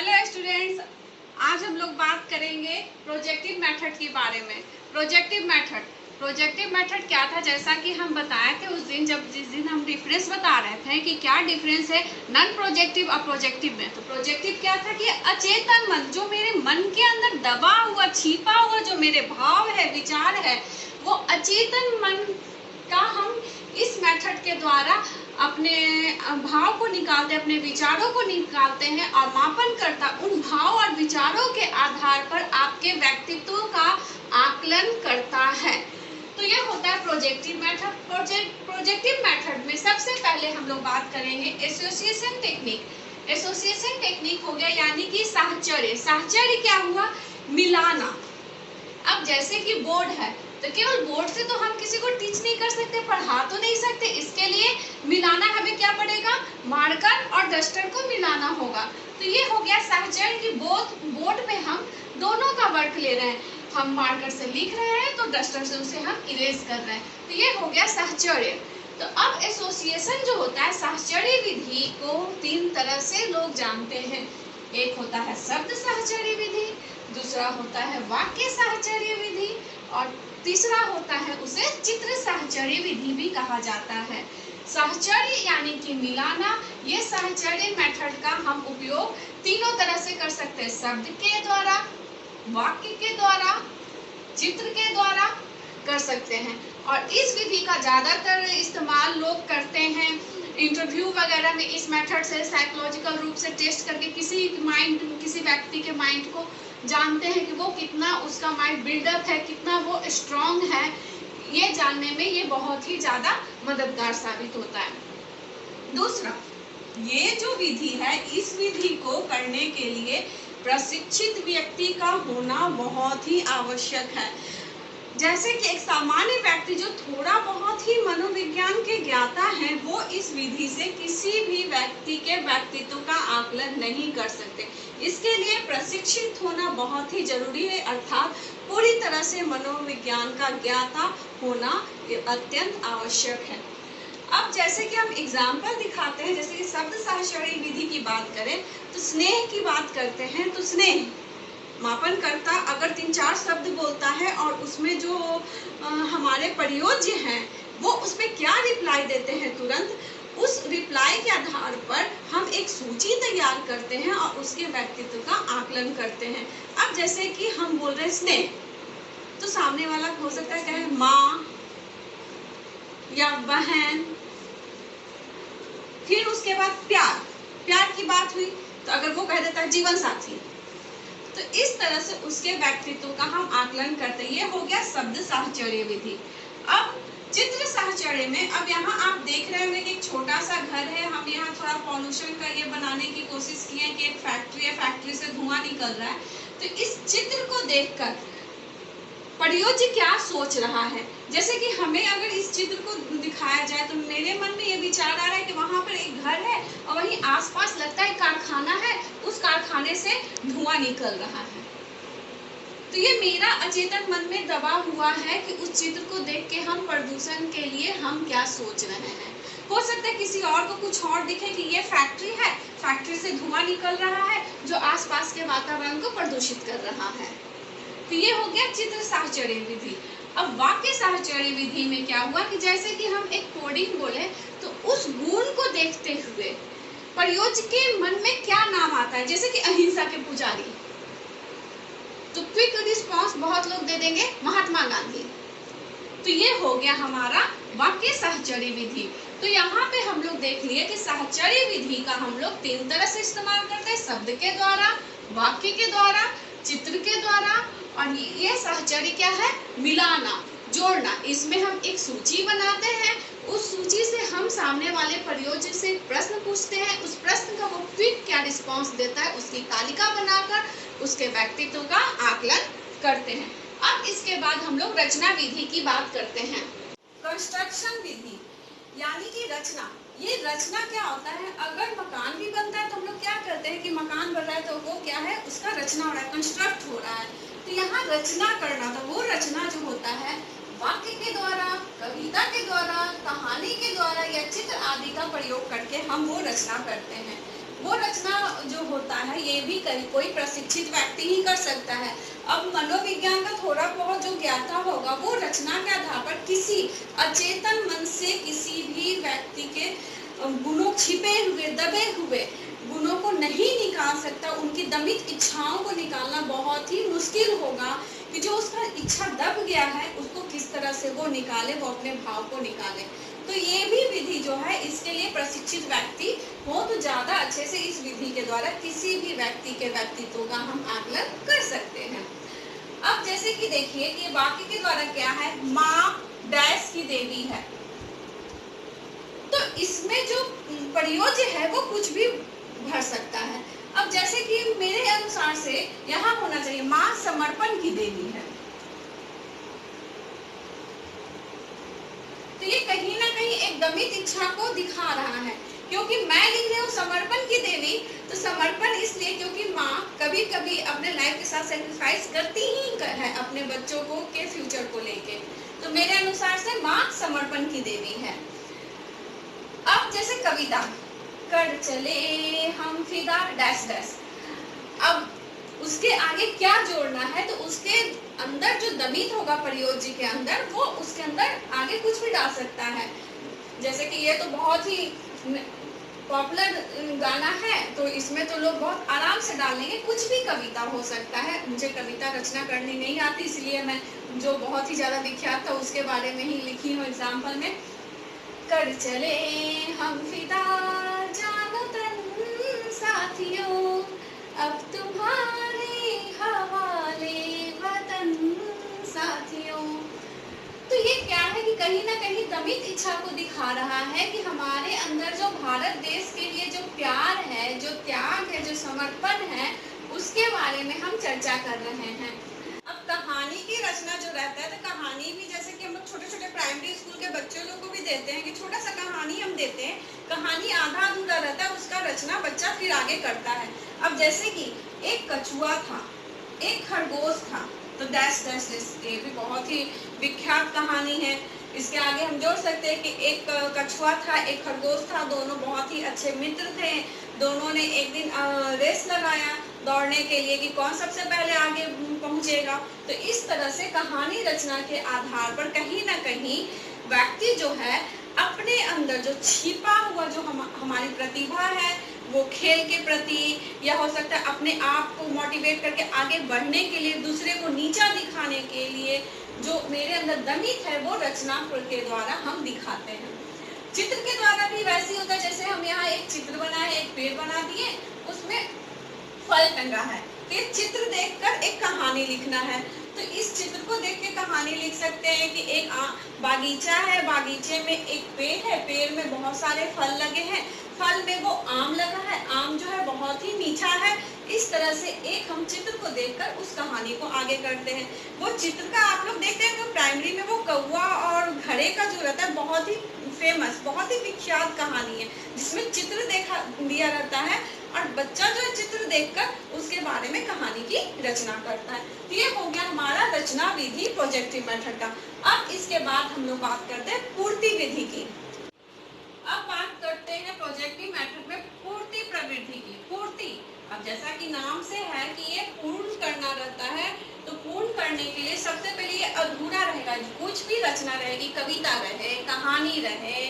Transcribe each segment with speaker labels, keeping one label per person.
Speaker 1: Hello students, आज हम लोग बात करेंगे प्रोजेक्टिव मेथड के बारे में। प्रोजेक्टिव मेथड क्या था, जैसा कि हम बताए थे उस दिन जिस दिन हम डिफरेंस बता रहे थे कि क्या डिफरेंस है नॉन प्रोजेक्टिव और प्रोजेक्टिव में। तो प्रोजेक्टिव क्या था कि अचेतन मन, जो मेरे मन के अंदर दबा हुआ छिपा हुआ जो मेरे भाव है, विचार है, वो अचेतन मन का हम इस मेथड के द्वारा अपने भाव को निकालते, अपने विचारों को निकालते हैं और मापन करता उन भाव और विचारों के आधार पर आपके व्यक्तित्व का आकलन करता है। तो यह होता है प्रोजेक्टिव मेथड। प्रोजेक्टिव मेथड में सबसे पहले हम लोग बात करेंगे एसोसिएशन टेक्निक। एसोसिएशन टेक्निक हो गया यानी कि साहचर्य। साहचर्य क्या हुआ? मिलाना। अब जैसे कि बोर्ड है तो केवल बोर्ड से तो हम किसी को टीच नहीं कर सकते, पढ़ा तो नहीं सकते, इसके लिए मिलाना हमें क्या पड़ेगा? मार्कर और डस्टर को मिलाना होगा। तो ये हो गया साहचर्य कि बोर्ड में हम दोनों का वर्क ले रहे हैं, हम मार्कर से लिख रहे हैं तो डस्टर से उसे हम इरेज कर रहे हैं। तो ये हो गया साहचर्य। तो अब एसोसिएशन जो होता है, साहचर्य विधि को तीन तरह से लोग जानते हैं। एक होता है शब्द साहचर्य विधि, दूसरा होता है वाक्य साहचर्य विधि और तीसरा होता है उसे चित्र साहचर्य विधि भी कहा जाता है। साहचर्य यानी कि मिलाना, ये साहचर्य मेथड का हम उपयोग तीनों तरह से कर सकते हैं, शब्द के द्वारा, वाक्य के द्वारा, चित्र के द्वारा कर सकते हैं। और इस विधि का ज्यादातर इस्तेमाल लोग करते हैं इंटरव्यू वगैरह में। इस मेथड से साइकोलॉजिकल रूप से टेस्ट करके किसी व्यक्ति के माइंड को जानते हैं कि वो कितना, उसका माइंड बिल्डअप है, कितना वो स्ट्रांग है। ये जानने में ये बहुत ही ज्यादा मददगार साबित होता है। दूसरा, ये जो विधि है, इस विधि को करने के लिए प्रशिक्षित व्यक्ति का होना बहुत ही आवश्यक है। जैसे कि एक सामान्य व्यक्ति जो थोड़ा बहुत ही मनोविज्ञान के ज्ञाता है, वो इस विधि से किसी भी व्यक्ति के व्यक्तित्व का आकलन नहीं कर सकते। इसके लिए प्रशिक्षित होना बहुत ही जरूरी है, अर्थात पूरी तरह से मनोविज्ञान का ज्ञाता होना अत्यंत आवश्यक है। अब जैसे कि हम एग्जाम्पल दिखाते हैं, जैसे कि शब्द साहचर्य विधि की बात करें तो स्नेह की बात करते हैं। तो स्नेह मापन करता अगर 3-4 शब्द बोलता है और उसमें जो हमारे प्रयोज्य हैं वो उसमें क्या रिप्लाई देते हैं, तुरंत उस रिप्लाई के आधार पर हम एक सूची तैयार करते हैं और उसके व्यक्तित्व का आकलन करते हैं। अब जैसे कि हम बोल रहे हैं स्नेह, तो सामने वाला हो सकता है क्या है, माँ या बहन। फिर उसके बाद प्यार की बात हुई तो अगर वो कह देता है जीवन साथी, तो इस तरह से उसके व्यक्तित्व का हम आकलन करते हैं। ये हो गया शब्द साहचर्य विधि। अब चित्र साहचर्य में, अब यहाँ आप देख रहे होंगे कि एक छोटा सा घर है, हम यहाँ थोड़ा पॉल्यूशन का ये बनाने की कोशिश की है कि एक फैक्ट्री है, फैक्ट्री से धुआं निकल रहा है। तो इस चित्र को देखकर प्रयोज्य क्या सोच रहा है, जैसे कि हमें अगर इस चित्र को दिखाया जाए तो मेरे मन में ये विचार आ रहा है कि वहां पर एक घर है और वहीं आसपास लगता है कारखाना है, उस कारखाने से धुआं निकल रहा है। तो ये मेरा अचेतन मन में दबा हुआ है कि उस चित्र को देख के हम प्रदूषण के लिए हम क्या सोच रहे हैं। हो सकता है किसी और को कुछ और दिखे कि ये फैक्ट्री है, फैक्ट्री से धुआं निकल रहा है जो आसपास के वातावरण को प्रदूषित कर रहा है। तो ये हो गया चित्र साहचर्य विधि। अब वाक्य साहचर्य विधि में क्या हुआ कि जैसे कि हम एक कोडिंग बोले तो उस गुण को देखते हुए प्रयोज्य के मन में क्या नाम आता है, जैसे कि अहिंसा के पुजारी, तो क्विक रिस्पॉन्स बहुत लोग दे देंगे महात्मा गांधी। तो ये हो गया हमारा वाक्य साहचर्य विधि। तो यहाँ पे हम लोग देख लिए कि साहचर्य विधि का हम लोग 3 तरह से इस्तेमाल करते हैं, शब्द के द्वारा, वाक्य के द्वारा, चित्र के द्वारा। और ये साहचर्य क्या है? मिलाना, जोड़ना। इसमें हम एक सूची बनाते हैं, उस सूची से हम सामने वाले प्रयोज्य से प्रश्न पूछते हैं, उस प्रश्न का वो क्विक क्या रिस्पॉन्स देता है उसकी तालिका बनाकर उसके व्यक्तित्व का आकलन करते हैं। अब इसके बाद हम लोग रचना विधि की बात करते हैं। कंस्ट्रक्शन विधि यानी कि रचना। ये रचना क्या होता है, अगर मकान भी बनता है तो हम लोग क्या करते हैं कि मकान बन रहा है तो वो क्या है, उसका रचना हो रहा है, कंस्ट्रक्ट हो रहा है। तो यहाँ रचना करना, तो वो रचना जो होता है वाक्य के द्वारा, कविता के द्वारा, कहानी के द्वारा या चित्र आदि का प्रयोग करके हम वो रचना करते हैं। वो रचना जो होता है ये भी कोई प्रशिक्षित व्यक्ति ही कर सकता है। अब मनोविज्ञान का थोड़ा बहुत जो ज्ञाता होगा वो रचना के आधार पर किसी अचेतन मन से किसी भी व्यक्ति के गुणों, छिपे हुए दबे हुए गुणों को नहीं निकाल सकता। उनकी दमित इच्छाओं को निकालना बहुत ही मुश्किल होगा कि जो उसका इच्छा दब गया है उसको किस तरह से वो निकाले, वो अपने भाव को निकाले। तो ये भी विधि जो है इसके लिए प्रशिक्षित व्यक्ति हो तो ज्यादा अच्छे से इस विधि के द्वारा किसी भी व्यक्ति के व्यक्तित्व का हम आकलन कर सकते हैं। अब जैसे कि देखिए कि वाक्य के द्वारा क्या है, माँ डैश की देवी है, तो इसमें जो प्रयोज्य है वो कुछ भी भर सकता है। अब जैसे कि मेरे अनुसार से यहाँ होना चाहिए माँ समर्पण की देवी है, तो ये कहीं ना कहीं एक दमित इच्छा को दिखा रहा है। क्योंकि मैं लिख रही हूँ समर्पण की देवी, तो समर्पण इसलिए क्योंकि माँ कभी कभी अपने लाइफ के साथ सेक्रीफाइस करती ही है अपने बच्चों को के फ्यूचर को लेके, तो मेरे अनुसार से माँ समर्पण की देवी है। अब जैसे कविता, कर चले हम फिदा डैश डैश, अब उसके आगे क्या जोड़ना है, तो उसके अंदर जो दमित होगा प्रयोज्य के अंदर वो उसके अंदर आगे कुछ भी डाल सकता है। जैसे कि ये तो बहुत ही पॉपुलर गाना है, तो इसमें तो लोग बहुत आराम से डाल लेंगे, कुछ भी कविता हो सकता है। मुझे कविता रचना करनी नहीं आती, इसलिए मैं जो बहुत ही ज्यादा विख्यात था उसके बारे में ही लिखी हूँ एग्जाम्पल में। कर चले हम फिदा जानो तन साथियों, अब तुम्हारे हवाले वतन साथियों। तो ये क्या है कि कहीं ना कहीं दमित इच्छा को दिखा रहा है कि हमारे अंदर जो भारत देश के लिए जो प्यार है, जो त्याग है, जो समर्पण है, उसके बारे में हम चर्चा कर रहे हैं। अब कहानी की रचना जो रहता है, तो कहानी भी जैसे कि हम लोग छोटे छोटे प्राइमरी स्कूल के बच्चों लोग को भी देते हैं कि छोटा सा कहानी हम देते हैं, कहानी आधा अधूरा रहता है, उसका रचना बच्चा फिर आगे करता है। अब जैसे कि एक कछुआ था, एक खरगोश था, तो डैश डैश डैश, ये भी बहुत ही विख्यात कहानी है। इसके आगे हम जोड़ सकते हैं कि एक कछुआ था, एक खरगोश था, दोनों बहुत ही अच्छे मित्र थे। दोनों ने एक दिन रेस लगाया दौड़ने के लिए कि कौन सबसे पहले आगे पहुंचेगा। तो इस तरह से कहानी रचना के आधार पर कहीं ना कहीं व्यक्ति जो है अपने अंदर जो छिपा हुआ जो हमारी प्रतिभा है, वो खेल के प्रति या हो सकता है अपने आप को मोटिवेट करके आगे बढ़ने के लिए, दूसरे को नीचा दिखाने के लिए जो मेरे अंदर दमित है, वो रचना के द्वारा हम दिखाते हैं। चित्र के द्वारा भी वैसे ही होता है, जैसे हम यहाँ एक चित्र बनाए, एक पेड़ बना दिए, उसमें फल टंगा है, तो ये चित्र देखकर एक कहानी लिखना है। तो इस चित्र को देख के कहानी लिख सकते हैं कि एक बागीचा है, बागीचे में एक पेड़ है, पेड़ में बहुत सारे फल लगे हैं, फल में वो आम लगा है, आम जो है बहुत ही मीठा है। इस तरह से एक हम चित्र को देखकर उस कहानी को आगे करते हैं। वो चित्र का आप लोग देखते हैं तो प्राइमरी में वो कौवा और घड़े का जो रहता है बहुत ही फेमस, बहुत ही विख्यात कहानी है, जिसमें चित्र देखा दिया रहता है और बच्चा जो है चित्र देखकर उसके बारे में कहानी की रचना करता है। तो ये हो गया हमारा रचना विधि प्रोजेक्टिव मेथड का। अब इसके बाद हम लोग बात करते हैं पूर्ति विधि की। अब बात करते हैं प्रोजेक्टिव मेथड में पूर्ति प्रवृत्ति की। पूर्ति, अब जैसा कि नाम से है कि ये पूर्ण करना रहता है, तो पूर्ण करने के लिए सबसे पहले ये अधूरा रहेगा। कुछ भी रचना रहेगी, कविता रहे, कहानी रहे,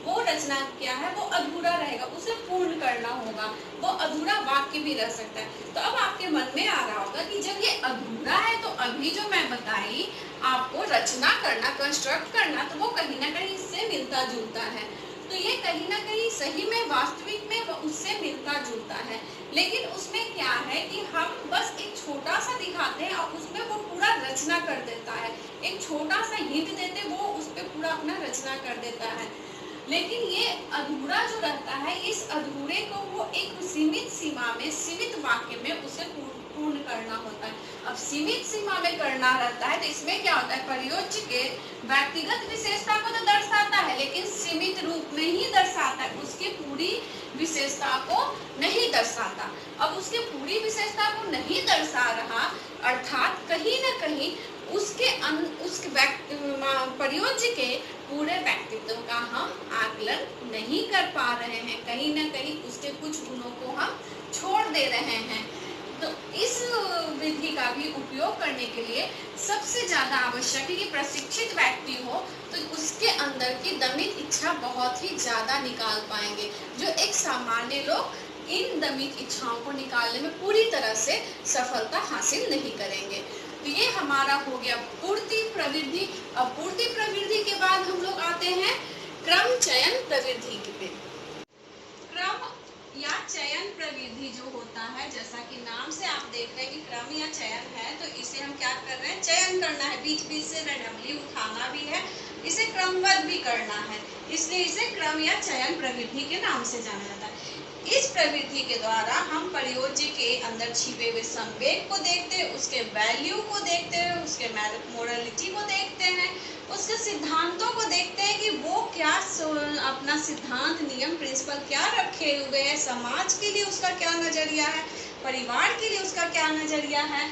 Speaker 1: वो रचना क्या है वो अधूरा रहेगा, उसे पूर्ण करना होगा। वो अधूरा वाक्य भी रह सकता है। तो अब आपके मन में आ रहा होगा कि जब ये अधूरा है तो अभी जो मैं बताई आपको रचना करना, कंस्ट्रक्ट करना, तो वो कहीं ना कहीं इससे मिलता जुलता है। तो ये कहीं ना कहीं सही में वास्तविक में उससे मिलता जुलता है, लेकिन उसमें क्या है कि हम बस एक छोटा सा दिखाते हैं और उसमें वो पूरा रचना कर देता है। एक छोटा सा हिंट देते वो उस पर पूरा अपना रचना कर देता है। लेकिन ये अधूरा जो रहता है, इस अधूरे को वो एक सीमित सीमा में, सीमित वाक्य में उसे पूर्ण करना होता है। अब सीमित सीमा में करना रहता है तो इसमें क्या होता है, प्रयोज्य के व्यक्तिगत विशेषता को तो दर्शाता है लेकिन सीमित रूप में ही दर्शाता है, उसकी पूरी विशेषता को नहीं दर्शाता। अब उसके पूरी विशेषता को नहीं दर्शा रहा, अर्थात कहीं ना कहीं उसके प्रयोज्य के पूरे व्यक्तित्व का हम आकलन नहीं कर पा रहे हैं, कहीं ना कहीं उसके कुछ गुणों को हम छोड़ दे रहे हैं। तो इस विधि का भी उपयोग करने के लिए सबसे ज्यादा आवश्यक है कि प्रशिक्षित व्यक्ति हो, तो उसके अंदर की दमित इच्छा बहुत ही ज्यादा निकाल पाएंगे, जो एक सामान्य लोग इन दमित इच्छाओं को निकालने में पूरी तरह से सफलता हासिल नहीं करेंगे। तो ये हमारा हो गया पूर्ति प्रवृत्ति। अब पूर्ति प्रवृत्ति के बाद हम लोग आते हैं क्रम चयन प्रवृत्ति पे। क्रम या चयन प्रविधि जो होता है, जैसा कि नाम से आप देख रहे हैं कि क्रम या चयन है, तो इसे हम क्या कर रहे हैं, चयन करना है, बीच बीच से रैंडमली उठाना भी है, इसे क्रमबद्ध भी करना है, इसलिए इसे क्रम या चयन प्रविधि के नाम से जाना जाता है। इस प्रवृत्ति के द्वारा हम प्रयोज्य के अंदर छिपे हुए संवेग को देखते हैं, उसके वैल्यू को देखते हैं, उसके मोरलिटी को देखते हैं, उसके सिद्धांतों को देखते हैं कि वो क्या अपना सिद्धांत, नियम, प्रिंसिपल क्या रखे हुए हैं, समाज के लिए उसका क्या नजरिया है, परिवार के लिए उसका क्या नजरिया है।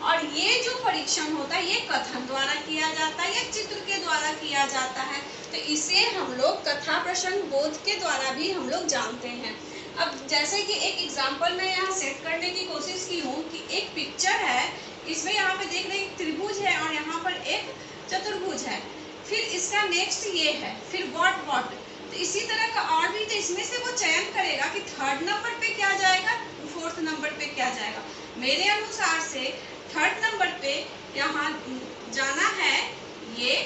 Speaker 1: और ये जो परीक्षण होता है ये कथन द्वारा किया जाता है या चित्र के द्वारा किया जाता है। तो इसे हम लोग कथा प्रसंग बोध के द्वारा भी हम लोग जानते हैं। अब जैसे कि एक एग्जांपल मैं यहाँ सेट करने की कोशिश की हूँ कि एक पिक्चर है, इसमें यहाँ पे देख रहे हैं त्रिभुज है और यहाँ पर एक चतुर्भुज है, फिर इसका नेक्स्ट ये है, फिर व्हाट। तो इसी तरह का और भी, तो इसमें से वो चयन करेगा कि थर्ड नंबर पे क्या जाएगा, फोर्थ नंबर पे क्या जाएगा। मेरे अनुसार से थर्ड नंबर पे यहाँ जाना है ये,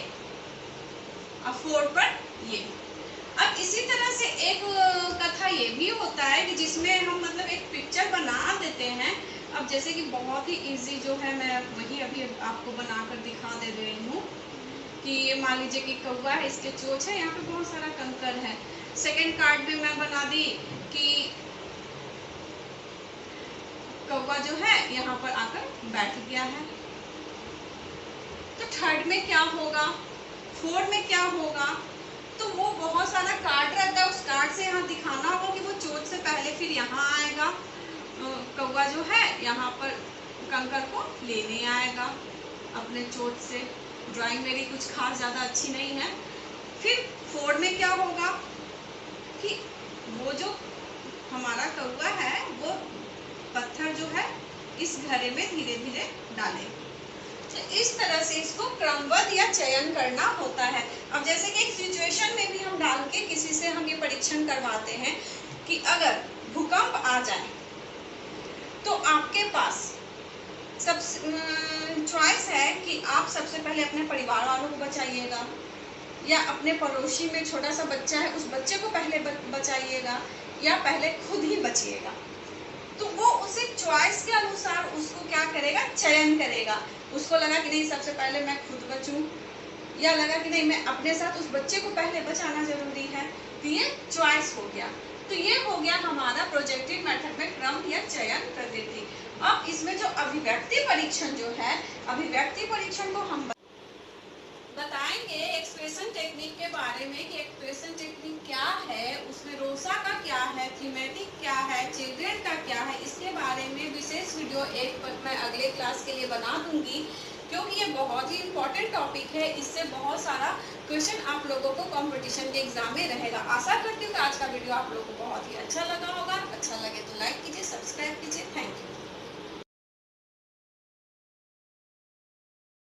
Speaker 1: और फोर्थ पर ये। अब इसी तरह से एक कथा ये भी होता है कि जिसमें हम मतलब एक पिक्चर बना देते हैं। अब जैसे कि बहुत ही इजी जो है, मैं वही अभी आपको बनाकर दिखा दे रही हूँ कि ये मान लीजिए कि कौवा है, इसके चोंच है, यहाँ पे बहुत सारा कंकर है। सेकंड कार्ड में मैं बना दी कि कौवा जो है यहाँ पर आकर बैठ गया है। तो थर्ड में क्या होगा, फोर्थ में क्या होगा, तो वो बहुत सारा कार्ड रहता है, उस कार्ड से यहाँ दिखाना होगा कि वो चोंच से पहले फिर यहाँ आएगा, कौवा जो है यहाँ पर कंकर को लेने आएगा अपने चोंच से। ड्राइंग मेरी कुछ खास ज़्यादा अच्छी नहीं है। फिर फोर्थ में क्या होगा कि वो जो हमारा कौवा है वो पत्थर जो है इस घड़े में धीरे धीरे डाले। तो इस तरह से इसको क्रमबद्ध या चयन करना होता है। अब जैसे कि एक सिचुएशन में भी हम डाल के किसी से हम ये परीक्षण करवाते हैं कि अगर भूकंप आ जाए तो आपके पास सब चॉइस है कि आप सबसे पहले अपने परिवार वालों को बचाइएगा, या अपने पड़ोसी में छोटा सा बच्चा है उस बच्चे को पहले बचाइएगा, या पहले खुद ही बचिएगा। तो वो उसे चॉइस के अनुसार उसको क्या करेगा, चयन करेगा। उसको लगा कि नहीं सबसे पहले मैं खुद बचूं, या लगा कि नहीं मैं अपने साथ उस बच्चे को पहले बचाना जरूरी है। तो ये चॉइस हो गया। तो ये हो गया हमारा प्रोजेक्टिव मेथड में क्रम या चयन प्रवृत्ति। अब इसमें जो अभिव्यक्ति परीक्षण जो है, अभिव्यक्ति परीक्षण को हम बताएंगे एक्सप्रेशन टेक्निक के बारे में कि एक्सप्रेशन टेक्निक क्या है, उसमें रोसा का क्या है, थीमेटिक क्या है, चिल्ड्रेन का क्या है। इसके बारे में विशेष वीडियो एक मैं अगले क्लास के लिए बना दूंगी, क्योंकि ये बहुत ही इम्पोर्टेंट टॉपिक है। इससे बहुत सारा क्वेश्चन आप लोगों को कंपटीशन के एग्जाम में रहेगा। आशा करती हूँ कि आज का वीडियो आप लोगों को बहुत ही अच्छा लगा होगा। अच्छा लगे तो लाइक कीजिए, सब्सक्राइब कीजिए। Thank you.